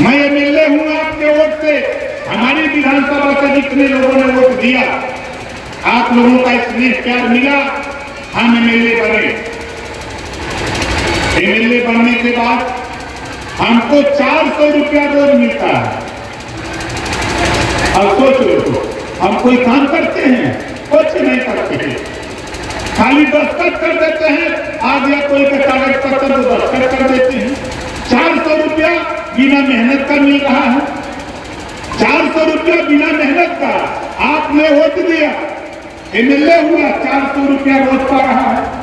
मैं एमएलए हूं आपके वोट से, हमारी विधानसभा से जितने लोगों ने वोट दिया, आप लोगों का स्नेह प्यार मिला, हम एमएलए बने। एमएलए बनने के बाद हमको 400 रुपया रोज मिलता है। अब सोच लो तो, हम कोई काम करते हैं? कुछ नहीं करते हैं, खाली दस्तखत कर देते हैं। आ गया कोई का कागज पत्र तो दस्तखत कर देते हैं। 400 रुपया बिना मेहनत का मिल रहा है। 400 रुपया बिना मेहनत का आपने वोट दिया, एमएलए हुआ, 400 रुपया रोज पा रहा है।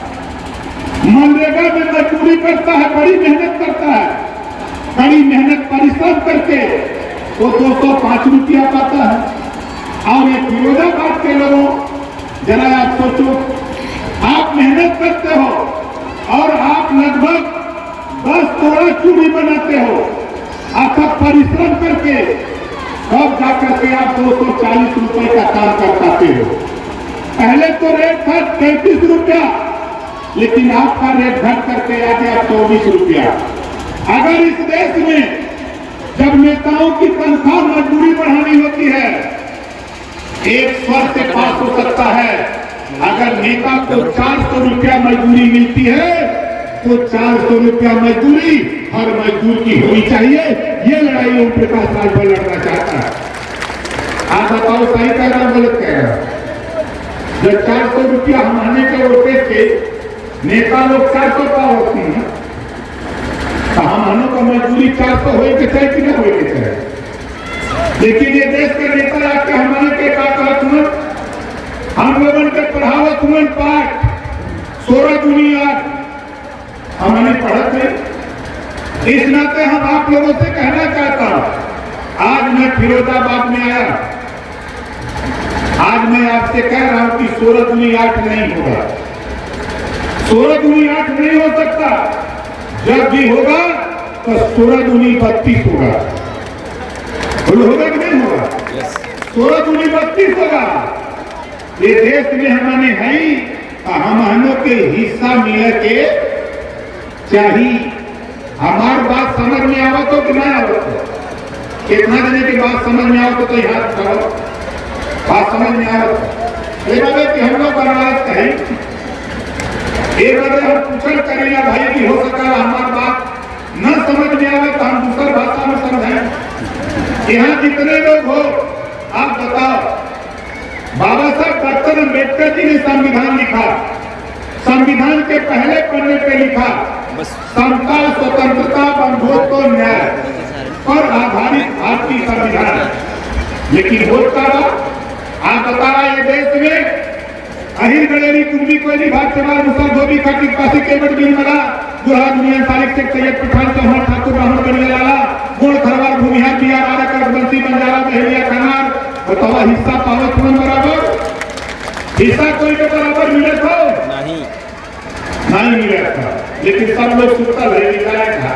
मनरेगा में मजदूरी करता है, बड़ी मेहनत करता है, बड़ी मेहनत परिश्रम करके वो 205 रुपया पाता है। और ये फिरोजाबाद के लोगों, जरा आप सोचो, आप मेहनत करते हो और आप लगभग 10 तोड़ा चूड़ी बनाते हो, आपका परिश्रम करके तब जाकर के आप 240 रुपए का काम कर पाते हो। पहले तो रेट था 33 रुपया, लेकिन आपका रेट घट करके आ गया 24 रुपया। अगर इस देश में जब नेताओं की तनख्वाह मजदूरी बढ़ानी होती है, एक स्वर से पास हो सकता है। अगर नेता को 400 रुपया मजदूरी मिलती है तो 400 रुपया मजदूरी हर मजदूर की होनी चाहिए। ये लड़ाई ओम प्रकाश राजभर लड़ना चाहता है। आप बताओ, सही कह रहा हूं, गलत कह रहा हूं? जब 400 रुपया हम आने के वोटे से नेता लोग 400 का होती है, तो हम का मजदूरी 400 हो के चाहे कि ना हो के चाहे। लेकिन ये देश के नेता आके हमारे के का हम लोगों के पढ़ावत हुए पाठ 16 दूनी 8 हमने पढ़ते। इस नाते हम आप लोगों से कहना चाहता हूं, आज मैं फिरोजाबाद में आया, आज मैं आपसे कह रहा हूं कि 16 दूनी 8 नहीं होगा। 16 दूनी 8 नहीं हो सकता। जब भी होगा तो 16 दूनी 32 होगा। होगा कि नहीं होगा? 16 दूनी 32 होगा। ये देश में हमने है ही, हमनों के हिस्सा मिले के चाहिए। हमार बात समझ में आवत हो कि नहीं आवत हो? कितना देने की बात समझ में आवत तो याद करो, बात समझ में आवत। ये बात कि हम लोग बनारस कहें, एक बार हम पूछल करेगा भाई कि हो सका हमारी बात न समझ में आवे तो हम दूसरी भाषा में समझें। यहाँ जितने लोग हो, आप बताओ, बाबा साहब डॉक्टर अम्बेडकर जी ने संविधान लिखा। संविधान के पहले पन्ने पे लिखा, समता, स्वतंत्रता, बंधुत्व, न्याय पर आधारित भारतीय संविधान। लेकिन होता आप बता रहा ये देश में अहिर गलेरी कुंभी कोयली भाग चमार मुसल धोबी खाटी पासी केवट बिन मला दुल्हा दुनिया तारिक शेख सैयद पठान चौहान ठाकुर ब्राह्मण बनिया लाला गुण खरवार भूमिहार बिहार आरा कर बंसी बंजारा दहलिया खानार बतावा हिस्सा पावत मन बराबर, हिस्सा कोई के बराबर मिले तो नहीं मिले था। लेकिन सब लोग सुतल है, विधायक था।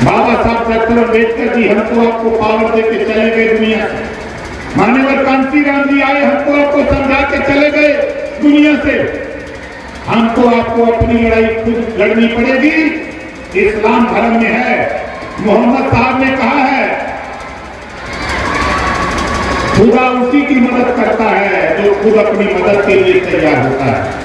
बाबा साहब डॉक्टर अम्बेडकर जी हमको आपको पावर दे के चले गए दुनिया से। मान्यवर कांशीराम जी आए, हमको आपको समझा के चले गए दुनिया से। हमको आपको अपनी लड़ाई खुद लड़नी पड़ेगी। इस्लाम धर्म में है, मोहम्मद साहब ने कहा है, खुदा उसी की मदद करता है जो खुद अपनी मदद के लिए तैयार होता है।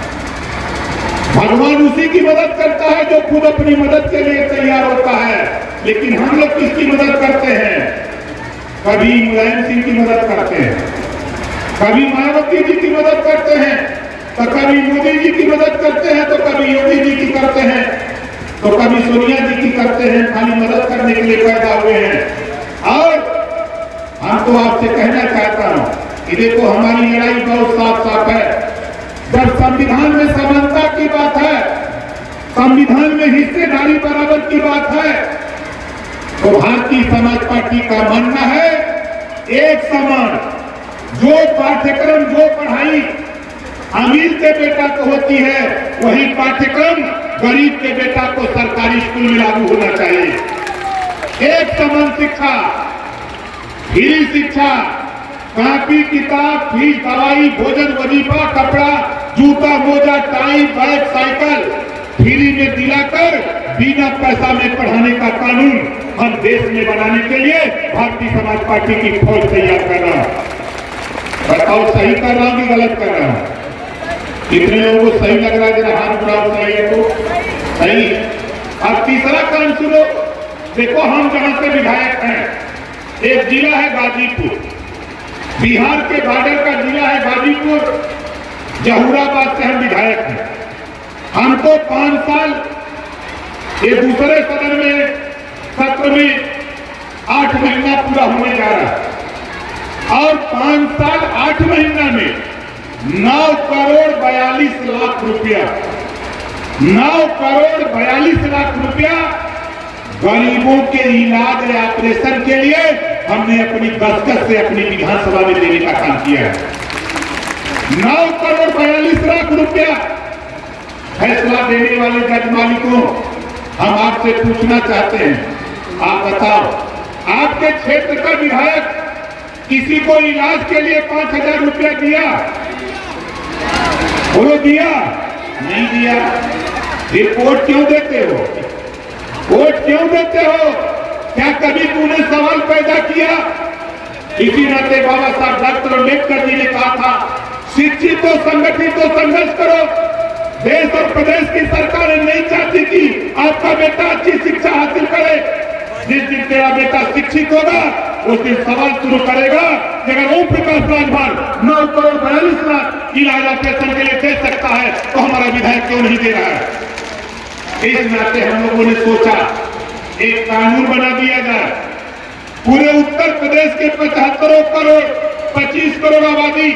भगवान उसी की मदद करता है जो खुद अपनी मदद के लिए तैयार होता है। लेकिन हम लोग किसकी मदद करते हैं? कभी मुलायम सिंह की मदद करते हैं, कभी मायावती जी की मदद करते हैं, तो कभी मोदी जी की मदद करते हैं, तो कभी योगी जी की करते हैं, तो कभी सोनिया जी की करते हैं। खाली मदद करने के लिए पैदा हुए हैं। और हम तो आपसे कहना चाहता हूं कि देखो, हमारी लड़ाई बहुत साफ साफ है। जब संविधान में समानता की बात है, संविधान में हिस्सेदारी बराबर की बात है, तो भारतीय समाज पार्टी का मानना है एक समान। जो पाठ्यक्रम, जो पढ़ाई अमीर के बेटा को होती है, वही पाठ्यक्रम गरीब के बेटा को सरकारी स्कूल में लागू होना चाहिए। एक समान शिक्षा, फ्री शिक्षा, कॉपी किताब, फीस, दवाई, भोजन, वजीफा, कपड़ा, जूता, मोजा, टाई, बैग, साइकिल फ्री में दिलाकर बिना पैसा में पढ़ाने का कानून हम देश में बनाने के लिए भारतीय समाज पार्टी की फौज तैयार कर रहा है। बताओ सही कर रहा हूं कि गलत कर रहा हूं? कितने लोगों को सही लग रहा है? जरा हाथ उठाओ, सही है तो सही। अब तीसरा काम सुनो। देखो, हम जहां से विधायक हैं, एक जिला है गाजीपुर, बिहार के बॉर्डर का जिला है गाजीपुर, जहूराबाद से हम विधायक हैं। हमको 5 साल ये दूसरे सदन में सत्र में 8 महीना पूरा होने जा रहा है और 5 साल 8 महीना में 9 करोड़ 42 लाख रुपया 9 करोड़ 42 लाख रुपया गरीबों के इलाज या ऑपरेशन के लिए हमने अपनी दस्तखत से अपनी विधानसभा में देने का काम किया है। 9 करोड़ 42 लाख रुपया। फैसला देने वाले जज मालिकों, हम आपसे पूछना चाहते हैं, आप बताओ, आपके क्षेत्र का विधायक किसी को इलाज के लिए 5,000 रुपया दिया? बोलो, दिया? नहीं दिया। रिपोर्ट क्यों देते हो? वोट क्यों देते हो? क्या कभी तूने सवाल पैदा किया? इसी नाते बाबा साहब डॉक्टर अम्बेडकर जी ने कहा था, शिक्षित हो, संगठित हो, संघर्ष करो। देश और प्रदेश की सरकारें नहीं चाहती कि आपका बेटा अच्छी शिक्षा हासिल करे। जिस दिन तेरा बेटा शिक्षित होगा उस दिन सवाल शुरू करेगा कि अगर ओम प्रकाश राजभर 9 करोड़ 42 लाख इलाज ऑपरेशन के लिए दे सकता है तो हमारा विधायक क्यों नहीं दे रहा है? इस नाते हम लोगों ने सोचा एक कानून बना दिया जाए। पूरे उत्तर प्रदेश के 75 करोड़ 25 करोड़ आबादी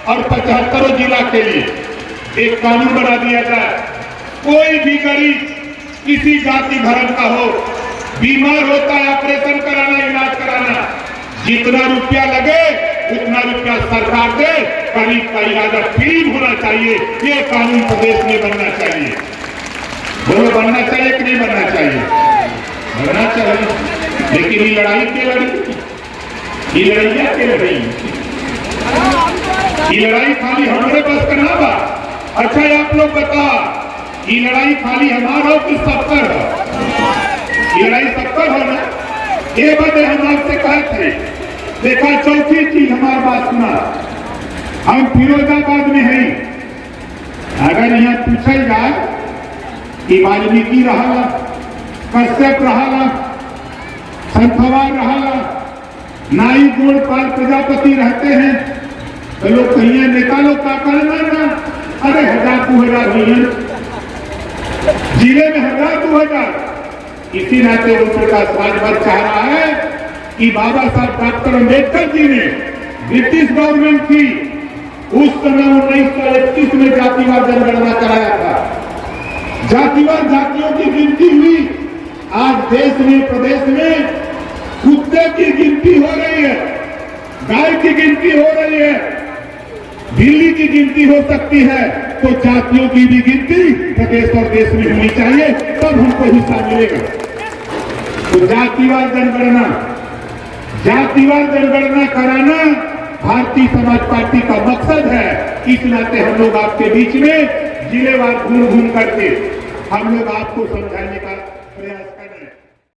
और 75 जिला के लिए एक कानून बना दिया जाए। कोई भी गरीब किसी जाति धर्म का हो, बीमार होता है, ऑपरेशन कराना, इलाज कराना, जितना रुपया लगे उतना रुपया सरकार दे, गरीब का इलाज फ्री होना चाहिए। ये कानून प्रदेश में बनना चाहिए। बोलो, बनना चाहिए कि नहीं बनना चाहिए? बनना चाहिए। लेकिन ये लड़ाई की लड़ी, ये लड़ाइया की लड़ी, ये लड़ाई खाली हमारे पास करना बा। अच्छा, आप लोग बता, ये लड़ाई खाली हमारा हो कि सबका हो? ये लड़ाई सबका हो ना? ये बातें हम आपसे कहे थे। देखा, चौथी चीज हमारी बात सुना, हम फिरोजाबाद में हैं। अगर यहाँ पूछा जाए कि वाल्मीकि रहा, कश्यप रहा, संतवार रहा, नाई गोड़पाल प्रजापति रहते हैं, तो लोग कहिए निकालो का करना ना। अरे 1000-2000 मिलियन जिले में 1000-2000। इसी नाते ओम प्रकाश राजभर चाह रहा है कि बाबा साहब डॉक्टर अम्बेडकर जी ने ब्रिटिश गवर्नमेंट की उस समय 1931 में जातिवार जनगणना कराया था। जातिवार जातियों की गिनती हुई। आज देश में, प्रदेश में कुत्ते की गिनती हो रही है, गाय की गिनती हो रही है, बिल्ली की गिनती हो सकती है, तो जातियों की भी गिनती प्रदेश और देश में होनी चाहिए, तब हमको हिस्सा मिलेगा। तो जातिवार जनगणना कराना भारतीय समाज पार्टी का मकसद है। इस नाते हम लोग आपके बीच में जिलेवार घूम घूम करके हम लोग आपको समझाने का प्रयास